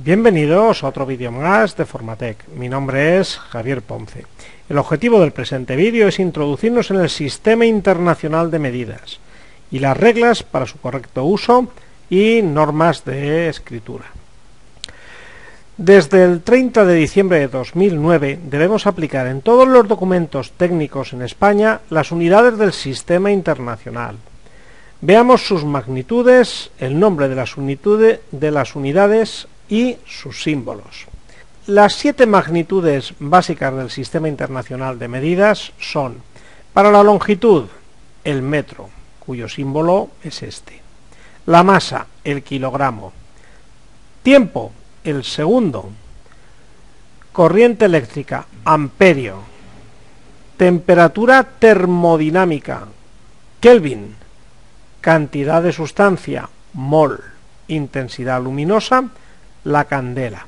Bienvenidos a otro vídeo más de Formatec. Mi nombre es Javier Ponce. El objetivo del presente vídeo es introducirnos en el Sistema Internacional de Medidas y las reglas para su correcto uso y normas de escritura. Desde el 30 de diciembre de 2009 debemos aplicar en todos los documentos técnicos en España las unidades del Sistema Internacional. Veamos sus magnitudes, el nombre de las unidades y sus símbolos. Las 7 magnitudes básicas del Sistema Internacional de Medidas son: para la longitud, el metro, cuyo símbolo es este; la masa, el kilogramo; tiempo, el segundo; corriente eléctrica, amperio; temperatura termodinámica, Kelvin; cantidad de sustancia, mol; intensidad luminosa, la candela.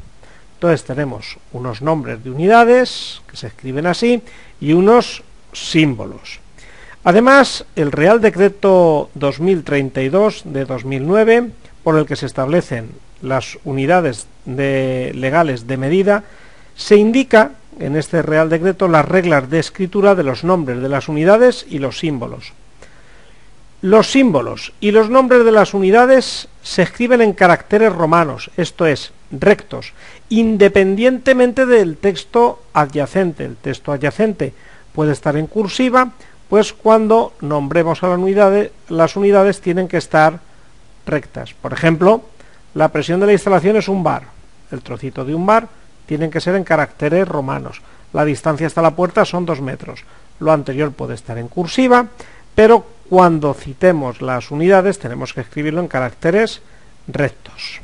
Entonces tenemos unos nombres de unidades que se escriben así y unos símbolos. Además, el Real Decreto 2032 de 2009, por el que se establecen las unidades legales de medida, se indica en este Real Decreto las reglas de escritura de los nombres de las unidades y los símbolos. Los símbolos y los nombres de las unidades se escriben en caracteres romanos, esto es, rectos, independientemente del texto adyacente. El texto adyacente puede estar en cursiva, pues cuando nombremos a las unidades tienen que estar rectas. Por ejemplo, la presión de la instalación es un bar. El trocito de un bar tienen que ser en caracteres romanos. La distancia hasta la puerta son 2 metros. Lo anterior puede estar en cursiva, pero cuando citemos las unidades tenemos que escribirlo en caracteres rectos.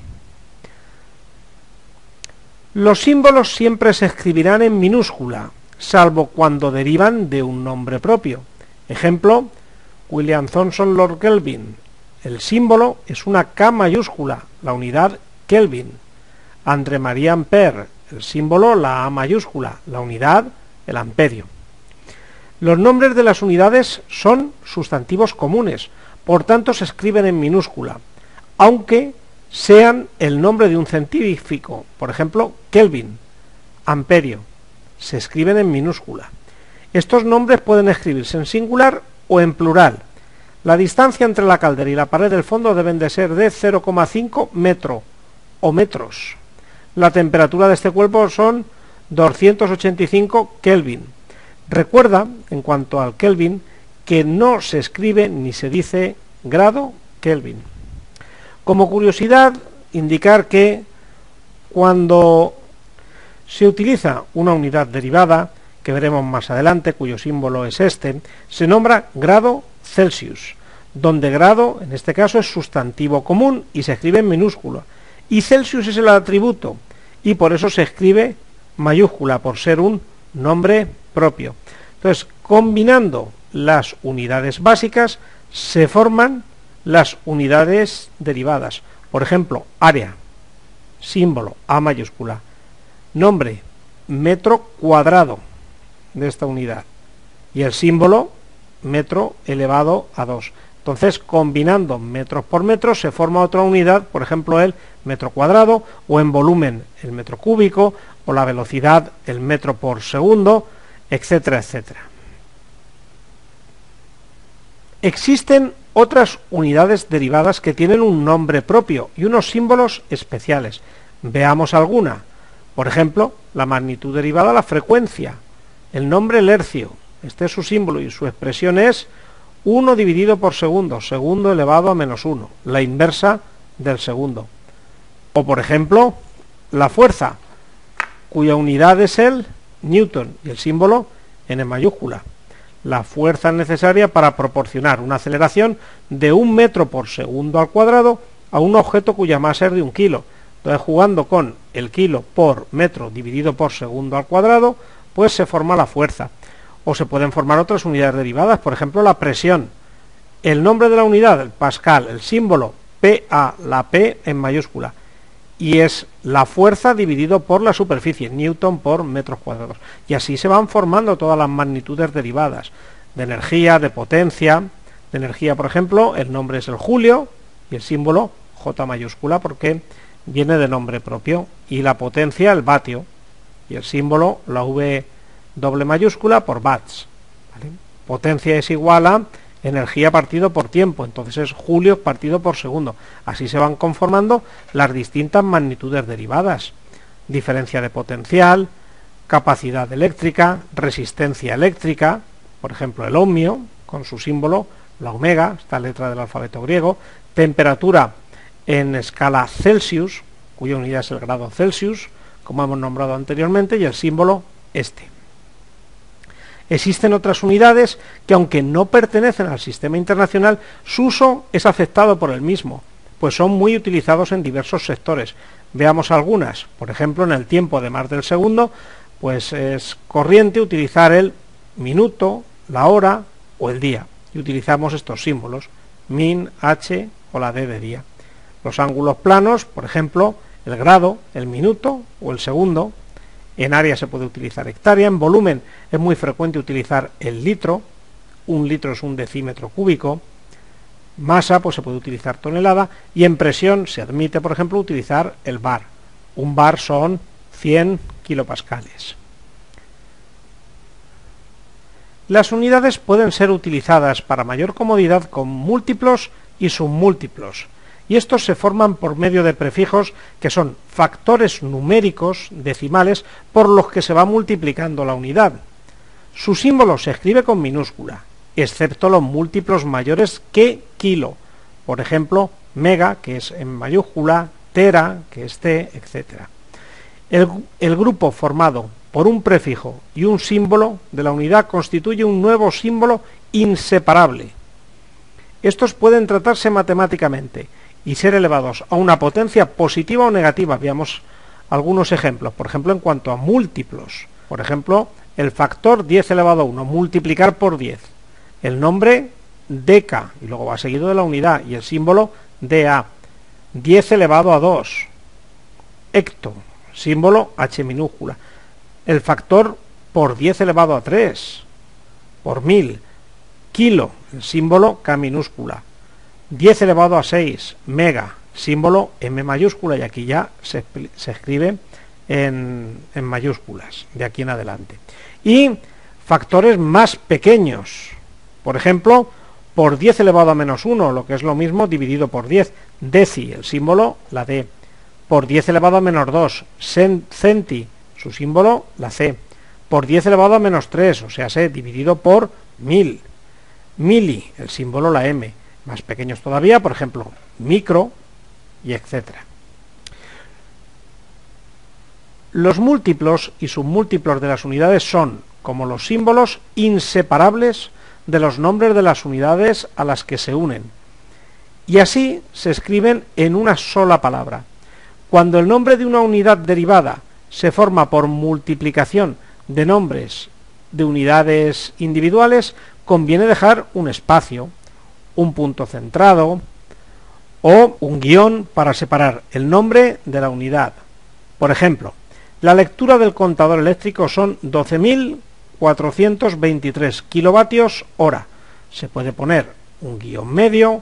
Los símbolos siempre se escribirán en minúscula, salvo cuando derivan de un nombre propio. Ejemplo, William Thomson Lord Kelvin. El símbolo es una K mayúscula, la unidad Kelvin. André Marie Ampère. El símbolo la A mayúscula, la unidad el amperio. Los nombres de las unidades son sustantivos comunes, por tanto se escriben en minúscula, aunque sean el nombre de un científico. Por ejemplo, Kelvin, amperio, se escriben en minúscula. Estos nombres pueden escribirse en singular o en plural. La distancia entre la caldera y la pared del fondo deben de ser de 0,5 metro o metros. La temperatura de este cuerpo son 285 Kelvin. Recuerda, en cuanto al Kelvin, que no se escribe ni se dice grado Kelvin. Como curiosidad, indicar que cuando se utiliza una unidad derivada, que veremos más adelante, cuyo símbolo es este, se nombra grado Celsius, donde grado, en este caso, es sustantivo común y se escribe en minúscula, y Celsius es el atributo, y por eso se escribe mayúscula, por ser un nombre propio. Entonces, combinando las unidades básicas, se forman las unidades derivadas. Por ejemplo, área, símbolo A mayúscula, nombre, metro cuadrado de esta unidad, y el símbolo metro elevado a 2. Entonces, combinando metros por metros se forma otra unidad, por ejemplo el metro cuadrado, o en volumen el metro cúbico, o la velocidad el metro por segundo, etcétera, etcétera. Existen otras unidades derivadas que tienen un nombre propio y unos símbolos especiales. Veamos alguna. Por ejemplo, la magnitud derivada, la frecuencia, el nombre el hercio. Este es su símbolo y su expresión es 1 dividido por segundo, segundo elevado a menos 1, la inversa del segundo. O por ejemplo, la fuerza, cuya unidad es el Newton y el símbolo N mayúscula. La fuerza necesaria para proporcionar una aceleración de 1 metro por segundo al cuadrado a un objeto cuya masa es de 1 kilo. Entonces, jugando con el kilo por metro dividido por segundo al cuadrado, pues se forma la fuerza. O se pueden formar otras unidades derivadas, por ejemplo la presión. El nombre de la unidad, el Pascal, el símbolo PA, la P en mayúscula. Y es la fuerza dividido por la superficie, Newton por metros cuadrados. Y así se van formando todas las magnitudes derivadas, de energía, de potencia. De energía, por ejemplo, el nombre es el julio y el símbolo J mayúscula, porque viene de nombre propio, y la potencia el vatio, y el símbolo la V doble mayúscula por watts, ¿vale? Potencia es igual a energía partido por tiempo, entonces es julios partido por segundo. Así se van conformando las distintas magnitudes derivadas: diferencia de potencial, capacidad eléctrica, resistencia eléctrica, por ejemplo el ohmio, con su símbolo, la omega, esta letra del alfabeto griego, temperatura en escala Celsius, cuya unidad es el grado Celsius, como hemos nombrado anteriormente, y el símbolo este. Existen otras unidades que, aunque no pertenecen al sistema internacional, su uso es aceptado por el mismo, pues son muy utilizados en diversos sectores. Veamos algunas. Por ejemplo, en el tiempo de más del segundo, pues es corriente utilizar el minuto, la hora o el día, y utilizamos estos símbolos, min, h o la d de día. Los ángulos planos, por ejemplo, el grado, el minuto o el segundo. En área se puede utilizar hectárea. En volumen es muy frecuente utilizar el litro. Un litro es un decímetro cúbico. Masa, pues se puede utilizar tonelada. Y en presión se admite, por ejemplo, utilizar el bar. Un bar son 100 kilopascales. Las unidades pueden ser utilizadas para mayor comodidad con múltiplos y submúltiplos, y estos se forman por medio de prefijos que son factores numéricos decimales por los que se va multiplicando la unidad. Su símbolo se escribe con minúscula, excepto los múltiplos mayores que kilo, por ejemplo, mega, que es en mayúscula, tera, que es t, etc. El grupo formado por un prefijo y un símbolo de la unidad constituye un nuevo símbolo inseparable. Estos pueden tratarse matemáticamente y ser elevados a una potencia positiva o negativa. Veamos algunos ejemplos, por ejemplo, en cuanto a múltiplos. Por ejemplo, el factor 10 elevado a 1, multiplicar por 10. El nombre deca, y luego va seguido de la unidad, y el símbolo dA. 10 elevado a 2, hecto, símbolo h minúscula. El factor por 10 elevado a 3, por 1000, kilo, el símbolo K minúscula. 10 elevado a 6, mega, símbolo M mayúscula, y aquí ya se escribe en mayúsculas, de aquí en adelante. Y factores más pequeños, por ejemplo, por 10 elevado a menos 1, lo que es lo mismo dividido por 10, deci, el símbolo la D. Por 10 elevado a menos 2, centi, su símbolo la C. Por 10 elevado a menos 3, o sea, dividido por 1000, mili, el símbolo la M. Más pequeños todavía, por ejemplo, micro, y etcétera. Los múltiplos y submúltiplos de las unidades son, como los símbolos, inseparables de los nombres de las unidades a las que se unen, y así se escriben en una sola palabra. Cuando el nombre de una unidad derivada se forma por multiplicación de nombres de unidades individuales, conviene dejar un espacio, un punto centrado o un guión para separar el nombre de la unidad. Por ejemplo, la lectura del contador eléctrico son 12.423 kilovatios hora. Se puede poner un guión medio,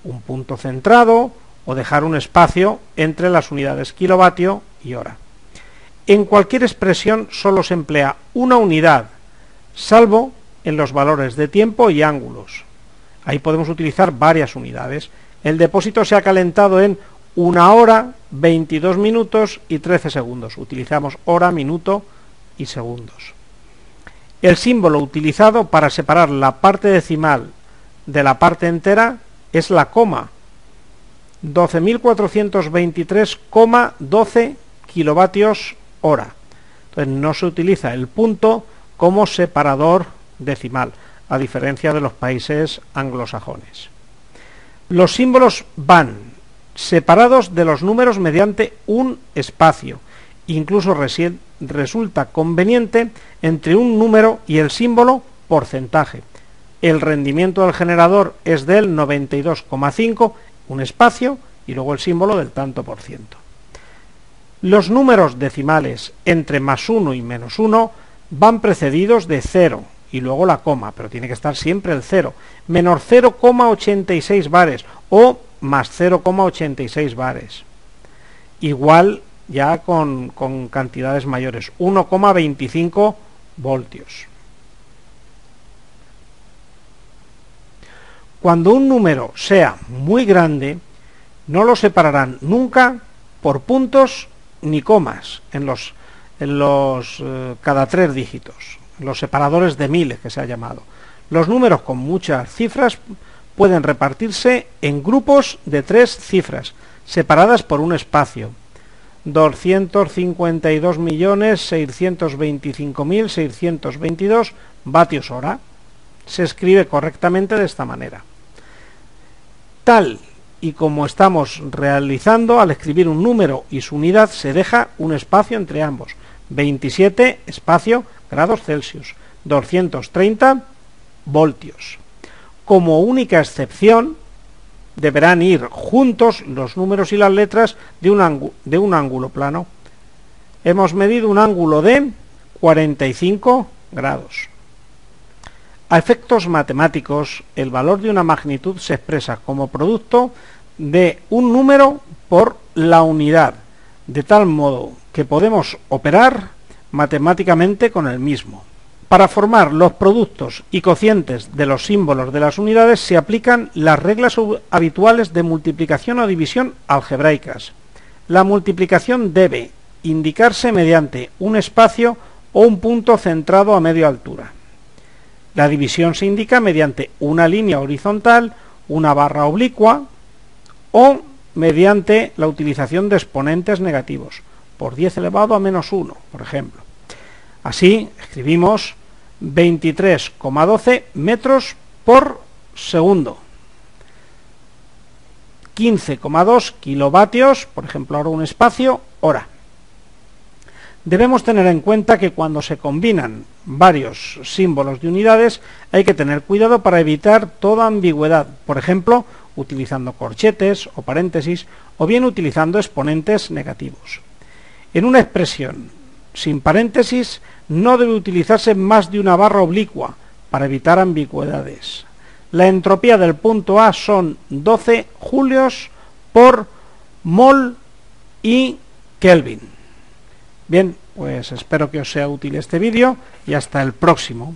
un punto centrado o dejar un espacio entre las unidades kilovatio y hora. En cualquier expresión solo se emplea una unidad, salvo en los valores de tiempo y ángulos. Ahí podemos utilizar varias unidades. El depósito se ha calentado en 1 hora, 22 minutos y 13 segundos. Utilizamos hora, minuto y segundos. El símbolo utilizado para separar la parte decimal de la parte entera es la coma. 12.423,12 kilovatios hora. Entonces no se utiliza el punto como separador decimal, a diferencia de los países anglosajones. Los símbolos van separados de los números mediante un espacio. Incluso resulta conveniente entre un número y el símbolo porcentaje. El rendimiento del generador es del 92,5, un espacio, y luego el símbolo del tanto por ciento. Los números decimales entre más 1 y menos 1 van precedidos de 0 y luego la coma, pero tiene que estar siempre el 0, menos 0,86 bares o más 0,86 bares. igual ya con cantidades mayores, 1,25 voltios. Cuando un número sea muy grande, no lo separarán nunca por puntos ni comas en los cada 3 dígitos, los separadores de miles que se ha llamado. Los números con muchas cifras pueden repartirse en grupos de 3 cifras, separadas por un espacio. 252.625.622 vatios hora. Se escribe correctamente de esta manera. Tal y como estamos realizando, al escribir un número y su unidad se deja un espacio entre ambos. 27 espacio grados Celsius, 230 voltios. Como única excepción, deberán ir juntos los números y las letras de un ángulo plano. Hemos medido un ángulo de 45 grados. A efectos matemáticos, el valor de una magnitud se expresa como producto de un número por la unidad, de tal modo que podemos operar matemáticamente con el mismo. Para formar los productos y cocientes de los símbolos de las unidades se aplican las reglas habituales de multiplicación o división algebraicas. La multiplicación debe indicarse mediante un espacio o un punto centrado a media altura. La división se indica mediante una línea horizontal, una barra oblicua o mediante la utilización de exponentes negativos, por 10 elevado a menos 1, por ejemplo. Así escribimos 23,12 metros por segundo, 15,2 kilovatios, por ejemplo ahora un espacio, hora. Debemos tener en cuenta que cuando se combinan varios símbolos de unidades hay que tener cuidado para evitar toda ambigüedad, por ejemplo, utilizando corchetes o paréntesis, o bien utilizando exponentes negativos. En una expresión sin paréntesis no debe utilizarse más de una barra oblicua para evitar ambigüedades. La entropía del punto A son 12 julios por mol y Kelvin. Bien, pues espero que os sea útil este vídeo y hasta el próximo.